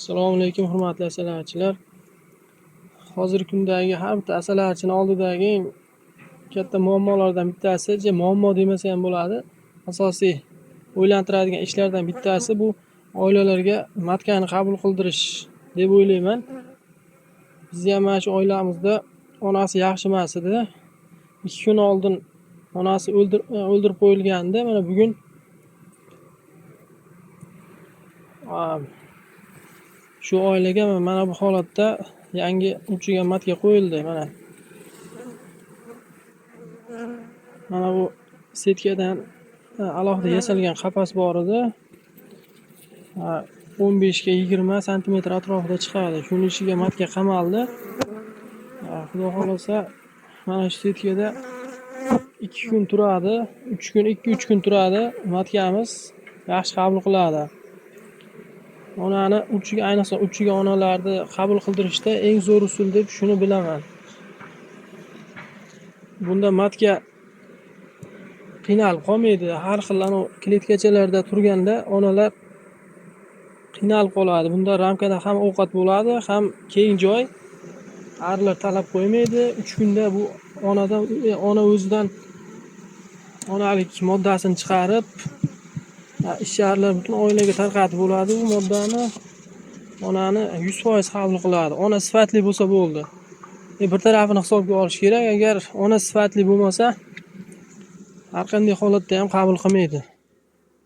Assalomu alaykum, hurmatli asalarichilar. Hozirgi kundagi har bitta asalarichining oldidagi eng katta muammolardan bittasi, muammo demasa ham bo'ladi. Asosiy o'ylantiradigan ishlardan bittasi bu oilalarga matkani qabul qildirish deb o'ylayman. Bizni ham mana shu oilamizda onasi yaxshi emas edi. 2 kun oldin onasi o'ldirib qo'yilgandi. Mana bugun shu oilaga mana bu holatda yangi uchigan matka qo'yildi. Mana bu setkadan alohida yasalgan qafas bor edi. 15 ga 20 sm atrofida chiqadi. Shuning ichiga matka qamaldi. Xudo xolasa mana shu setkada 2 kun turadi, 2-3 kun turadi. Matkamiz yaxshi qabul qiladi. Onani uchiga, ayniqsa uchiga onalarni qabul qildirishda eng zo'r usul deb shuni bilaman. Bunda matka qiynalib qolmaydi. Har xil kletkachalarda turganda onalar qiynalib qoladi. Bunda ramkada ham ovqat bo'ladi, ham keng joy. Arilar talab qo'ymaydi. 3 kunda bu ona o'zidan onalik moddasini chiqarib, ishlarlar butun oilaga tarqatib bo'ladi. Bu moddani onani 100% qabul qiladi. Ona sifatli bo'lsa bo'ldi. Bir tarafini hisobga olish kerak. Agar ona sifatli bo'lmasa, har qanday holatda ham qabul qilmaydi.